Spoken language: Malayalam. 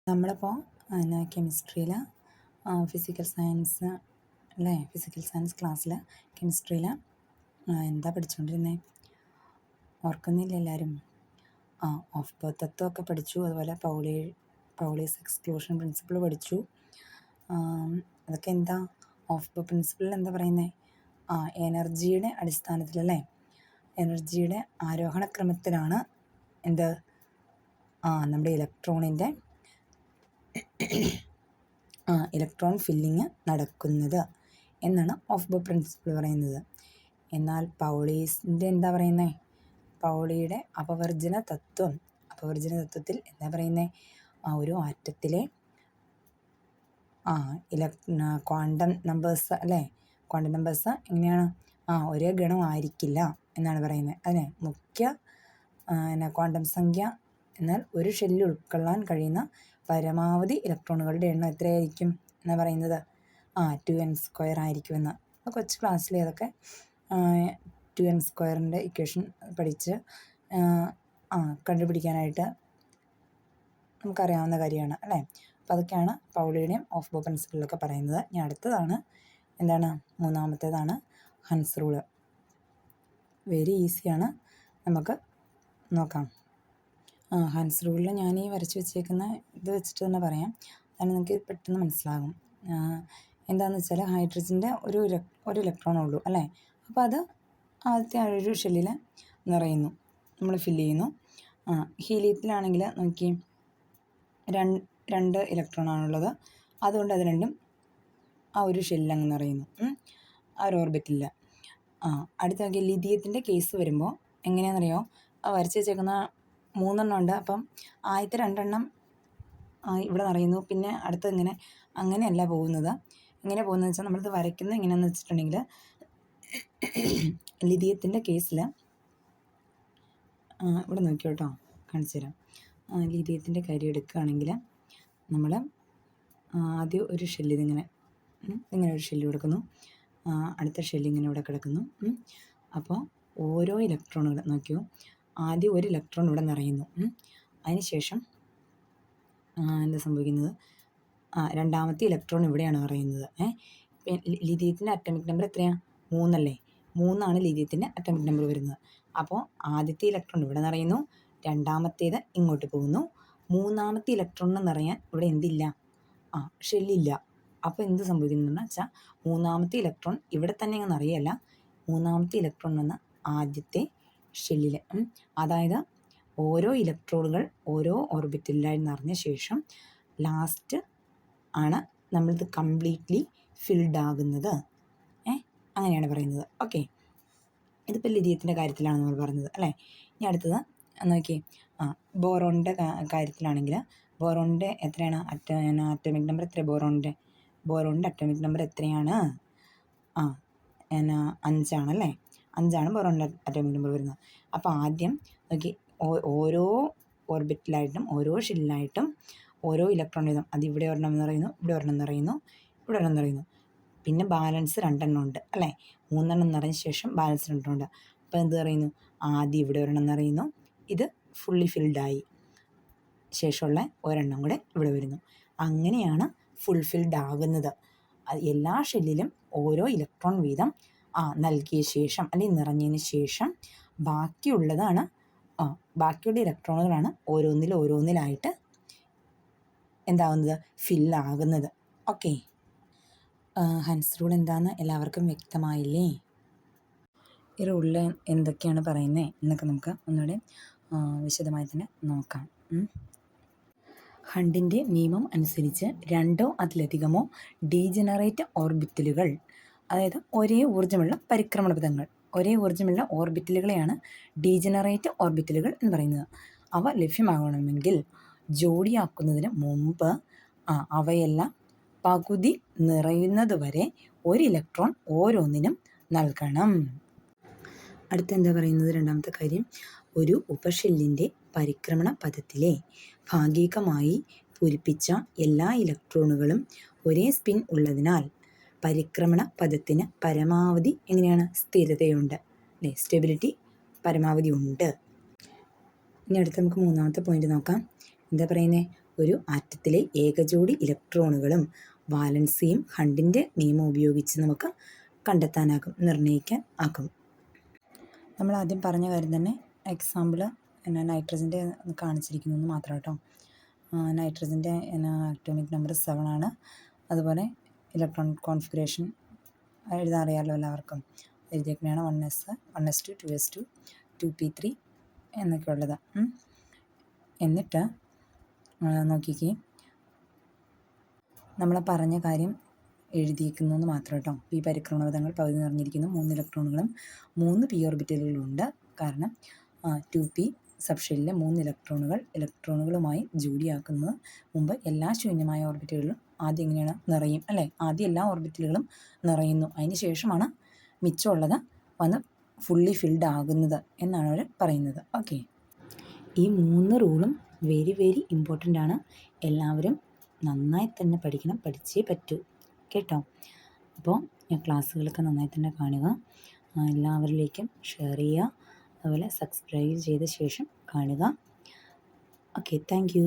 നമ്മളിപ്പോൾ കെമിസ്ട്രിയിൽ ഫിസിക്കൽ സയൻസ് അല്ലേ, ഫിസിക്കൽ സയൻസ് ക്ലാസ്സിൽ കെമിസ്ട്രിയിൽ എന്താ പഠിച്ചുകൊണ്ടിരുന്നത്? ഓർക്കുന്നില്ല എല്ലാവരും? ഓഫ് ബർത്ത് തത്വമൊക്കെ പഠിച്ചു. അതുപോലെ പൗളീസ് എക്സ്ക്ലൂഷൻ പ്രിൻസിപ്പിൾ പഠിച്ചു. അതൊക്കെ എന്താ ഓഫ് ബർത്ത് പ്രിൻസിപ്പിളിൽ എന്താ പറയുന്നത്? എനർജിയുടെ അടിസ്ഥാനത്തിലല്ലേ, എനർജിയുടെ ആരോഹണക്രമത്തിലാണ് എന്ത് നമ്മുടെ ഇലക്ട്രോൺ ഫില്ലിങ് നടക്കുന്നത് എന്നാണ് ഓഫ് ബർത്ത് പ്രിൻസിപ്പിൾ പറയുന്നത്. എന്നാൽ പൗളീസിൻ്റെ എന്താ പറയുന്നത്? പൗളിയുടെ അപവർജന തത്വത്തിൽ എന്താ പറയുന്നത്? ഒരു ആറ്റത്തിലെ ക്വാണ്ടം നമ്പേഴ്സ് അല്ലേ, ക്വാണ്ടം നമ്പേഴ്സ് എങ്ങനെയാണ്? ഒരേ ഗണം ആയിരിക്കില്ല എന്നാണ് പറയുന്നത്. അതിനെ മുഖ്യ ക്വാണ്ടം സംഖ്യ എന്നാൽ ഒരു ഷെല്ലിൽ ഉൾക്കൊള്ളാൻ കഴിയുന്ന പരമാവധി ഇലക്ട്രോണുകളുടെ എണ്ണം എത്രയായിരിക്കും എന്നാണ് പറയുന്നത്? 2n² ആയിരിക്കുമെന്ന്. കൊച്ചു ക്ലാസ്സിൽ അതൊക്കെ 2n² ഇക്വേഷൻ പഠിച്ച് കണ്ടുപിടിക്കാനായിട്ട് നമുക്കറിയാവുന്ന കാര്യമാണ് അല്ലേ. അപ്പോൾ അതൊക്കെയാണ് പൗളിയുടെയും ഓഫ് ബർത്ത് പ്രിൻസിപ്പിളിലൊക്കെ പറയുന്നത്. ഇനി അടുത്തതാണ് എന്താണ്? മൂന്നാമത്തേതാണ് ഹൻസ് റൂള്. വെരി ഈസിയാണ്, നമുക്ക് നോക്കാം. ഹൻസ് റൂളിൽ ഞാൻ ഈ വരച്ച് വെച്ചേക്കുന്ന ഇത് വെച്ചിട്ട് തന്നെ പറയാം, അതാണ് നിങ്ങൾക്ക് പെട്ടെന്ന് മനസ്സിലാകും. എന്താണെന്ന് വെച്ചാൽ ഹൈഡ്രജൻ്റെ ഒരു ഇലക്ട്രോണേ ഉള്ളൂ അല്ലേ. അപ്പോൾ അത് ആദ്യത്തെ ഒരു ഷെല്ലിൽ നിറയുന്നു, നമ്മൾ ഫില്ല് ചെയ്യുന്നു. ഹീലിയത്തിലാണെങ്കിൽ നോക്കി രണ്ട് ഇലക്ട്രോണാണുള്ളത്, അതുകൊണ്ട് അത് രണ്ടും ഒരു ഷെല്ലിൽ അങ്ങ് നിറയുന്നു, ഒരു ഓർബിറ്റില്ല. അടുത്ത നോക്കി ലിഥിയത്തിൻ്റെ കേസ് വരുമ്പോൾ എങ്ങനെയാണെന്നറിയോ? വരച്ച് വെച്ചേക്കുന്ന 3 ഉണ്ട്. അപ്പം ആദ്യത്തെ 2 ഇവിടെ നിറയുന്നു, പിന്നെ അടുത്ത് അങ്ങനെയല്ല പോകുന്നത്. എങ്ങനെ പോകുന്നത് വെച്ചാൽ നമ്മളിത് വരയ്ക്കുന്നത് എങ്ങനെയാണെന്ന് വെച്ചിട്ടുണ്ടെങ്കിൽ, ലിഥിയത്തിൻ്റെ കേസിൽ ഇവിടെ നോക്കി കേട്ടോ, കാണിച്ചു തരാം. ലിഥിയത്തിൻ്റെ കാര്യം എടുക്കുകയാണെങ്കിൽ നമ്മൾ ആദ്യം ഒരു ഷെല്ല് ഇങ്ങനെ ഒരു ഷെല്ല് കൊടുക്കുന്നു, അടുത്ത ഷെല്ല് ഇങ്ങനെ ഇവിടെ കിടക്കുന്നു. അപ്പോൾ ഓരോ ഇലക്ട്രോണുകൾ നോക്കിയോ, ആദ്യം ഒരു ഇലക്ട്രോൺ ഇവിടെ നിറയുന്നു, അതിനുശേഷം എന്താ സംഭവിക്കുന്നത്? രണ്ടാമത്തെ ഇലക്ട്രോൺ ഇവിടെയാണ് നിറയുന്നത്. ലിഥിയത്തിൻ്റെ അറ്റോമിക് നമ്പർ എത്രയാണ്? 3 അല്ലേ. 3 ലിഥിയത്തിൻ്റെ അറ്റോമിക് നമ്പർ വരുന്നത്. അപ്പോൾ ആദ്യത്തെ ഇലക്ട്രോൺ ഇവിടെ നിറയുന്നു, രണ്ടാമത്തേത് ഇങ്ങോട്ട് പോകുന്നു, മൂന്നാമത്തെ ഇലക്ട്രോണിന് നിറയാൻ ഇവിടെ എന്തില്ല? ഷെല്ലില്ല. അപ്പോൾ എന്ത് സംഭവിക്കുന്നതെന്ന് വെച്ചാൽ മൂന്നാമത്തെ ഇലക്ട്രോൺ ഇവിടെ തന്നെ അങ്ങ് നിറയല്ല, മൂന്നാമത്തെ ഇലക്ട്രോൺ വന്ന് ആദ്യത്തെ ഷെല്ലിൽ, അതായത് ഓരോ ഇലക്ട്രോണുകൾ ഓരോ ഓർബിറ്റലിലായി നിറഞ്ഞ ശേഷം ലാസ്റ്റ് ആണ് നമ്മളിത് കംപ്ലീറ്റ്ലി ഫിൽഡ് ആകുന്നത്. അങ്ങനെയാണ് പറയുന്നത്. ഓക്കെ, ഇതിപ്പോൾ ലിഥിയത്തിൻ്റെ കാര്യത്തിലാണ് നമ്മൾ പറഞ്ഞത് അല്ലേ. ഇനി അടുത്തത് നോക്കി, ബോറോണിൻ്റെ കാര്യത്തിലാണെങ്കിൽ ബോറോണിൻ്റെ എത്രയാണ് അറ്റോമിക് നമ്പർ? എത്ര ബോറോണിൻ്റെ അറ്റോമിക് നമ്പർ എത്രയാണ്? 5 ആണല്ലേ. 5 ബോറോണിൻ്റെ അറ്റോമിക് നമ്പർ വരുന്നത്. അപ്പോൾ ആദ്യം നോക്കി, ഓരോ ഓർബിറ്റിലായിട്ടും ഓരോ ഷെല്ലിലായിട്ടും ഓരോ ഇലക്ട്രോൺ വീതം, അത് ഇവിടെ ഒരെണ്ണം നിറയുന്നു, ഇവിടെ ഒരെണ്ണം നിറയുന്നു, ഇവിടെ ഒരെണ്ണം നിറയുന്നു. പിന്നെ ബാലൻസ് 2 ഉണ്ട് അല്ലേ. 3 നിറഞ്ഞ ശേഷം ബാലൻസ് 2 ഉണ്ട്. അപ്പോൾ എന്ത് പറയുന്നു? ആദ്യം ഇവിടെ ഒരെണ്ണം നിറയുന്നു, ഇത് ഫുള്ളി ഫിൽഡായി, ശേഷമുള്ള ഒരെണ്ണം കൂടെ ഇവിടെ വരുന്നു. അങ്ങനെയാണ് ഫുൾഫിൽഡ് ആകുന്നത്. എല്ലാ ഷെല്ലിലും ഓരോ ഇലക്ട്രോൺ വീതം നൽകിയ ശേഷം അല്ലെങ്കിൽ നിറഞ്ഞതിന് ശേഷം ബാക്കിയുള്ള ഇലക്ട്രോണുകളാണ് ഓരോന്നിലായിട്ട് എന്താവുന്നത്? ഫില്ലാകുന്നത്. ഓക്കെ, ഹൻസ് റൂൾ എന്താണെന്ന് എല്ലാവർക്കും വ്യക്തമായില്ലേ? ഈ റൂളിൽ എന്തൊക്കെയാണ് പറയുന്നത് എന്നൊക്കെ നമുക്ക് ഒന്നുകൂടെ വിശദമായി തന്നെ നോക്കാം. ഹണ്ടിൻ്റെ നിയമം അനുസരിച്ച് 2 അതിലധികമോ ഡീജനറേറ്റ് ഓർബിറ്റലുകൾ, അതായത് ഒരേ ഊർജ്ജമുള്ള പരിക്രമണപഥങ്ങൾ, ഒരേ ഊർജ്ജമുള്ള ഓർബിറ്റലുകളെയാണ് ഡീജനറേറ്റ് ഓർബിറ്റലുകൾ എന്ന് പറയുന്നത്. അവ ലഭ്യമാകണമെങ്കിൽ ജോഡിയാക്കുന്നതിന് മുമ്പ് അവയെല്ലാം പകുതി നിറയുന്നതുവരെ ഒരു ഇലക്ട്രോൺ ഓരോന്നിനും നൽകണം. അടുത്തെന്താ പറയുന്നത്? രണ്ടാമത്തെ കാര്യം, ഒരു ഉപഷെല്ലിൻ്റെ പരിക്രമണ പഥത്തിലെ ഭാഗികമായി പൂരിപ്പിച്ച എല്ലാ ഇലക്ട്രോണുകളും ഒരേ സ്പിൻ ഉള്ളതിനാൽ പരിക്രമണ പഥത്തിന് പരമാവധി സ്ഥിരതയുണ്ട് അല്ലേ, സ്റ്റെബിലിറ്റി പരമാവധി ഉണ്ട്. ഇനി അടുത്ത് നമുക്ക് മൂന്നാമത്തെ പോയിന്റ് നോക്കാം. എന്താ പറയുന്നത്? ഒരു ആറ്റത്തിലെ ഏകജോഡി ഇലക്ട്രോണുകളും വാലൻസിയും ഹണ്ടിൻ്റെ നിയമം ഉപയോഗിച്ച് നമുക്ക് കണ്ടെത്താനാകും, നിർണ്ണയിക്കാൻ ആകും. നമ്മൾ ആദ്യം പറഞ്ഞ കാര്യം തന്നെ എക്സാമ്പിൾ നൈട്രജൻ്റെ കാണിച്ചിരിക്കുന്നു മാത്രം കേട്ടോ. നൈട്രജൻ്റെ അറ്റോമിക് നമ്പർ 7 ആണ്. അതുപോലെ ഇലക്ട്രോൺ കോൺഫിഗറേഷൻ എഴുതാൻ അറിയാമല്ലോ എല്ലാവർക്കും. എഴുതിയേക്കുന്നതാണ് 1s1s2 2s2 2p3 എന്നൊക്കെ ഉള്ളത്. എന്നിട്ട് നോക്കിക്കേ, നമ്മൾ പറഞ്ഞ കാര്യം എഴുതിയിരിക്കുന്നു എന്ന് മാത്രം കേട്ടോ. പി പരിക്രമണപഥങ്ങൾ പകുതി നിറഞ്ഞിരിക്കുന്നു. 3 ഇലക്ട്രോണുകളും 3 പി ഓർബിറ്റലുകളുണ്ട്. കാരണം 2p സബ്ഷെല്ലിലെ 3 ഇലക്ട്രോണുകളുമായി ജോഡിയാക്കുന്നത് മുമ്പ് എല്ലാ ശൂന്യമായ ഓർബിറ്റുകളിലും ആദ്യം എങ്ങനെയാണ് നിറയും അല്ലേ? ആദ്യം എല്ലാ ഓർബിറ്റലുകളും നിറയുന്നു, അതിന് ശേഷമാണ് മിച്ചമുള്ളത് വന്ന് ഫുള്ളി ഫിൽഡ് ആകുന്നത് എന്നാണ് അവർ പറയുന്നത്. ഓക്കെ, ഈ 3 റൂളും വെരി വെരി ഇമ്പോർട്ടൻ്റ് ആണ്. എല്ലാവരും നന്നായി തന്നെ പഠിക്കണം, പഠിച്ചേ പറ്റൂ കേട്ടോ. അപ്പോൾ ക്ലാസ്സുകളൊക്കെ നന്നായി തന്നെ കാണുക, എല്ലാവരിലേക്കും ഷെയർ ചെയ്യുക, അതുപോലെ സബ്സ്ക്രൈബ് ചെയ്ത ശേഷം കാണുക. Okay, thank you.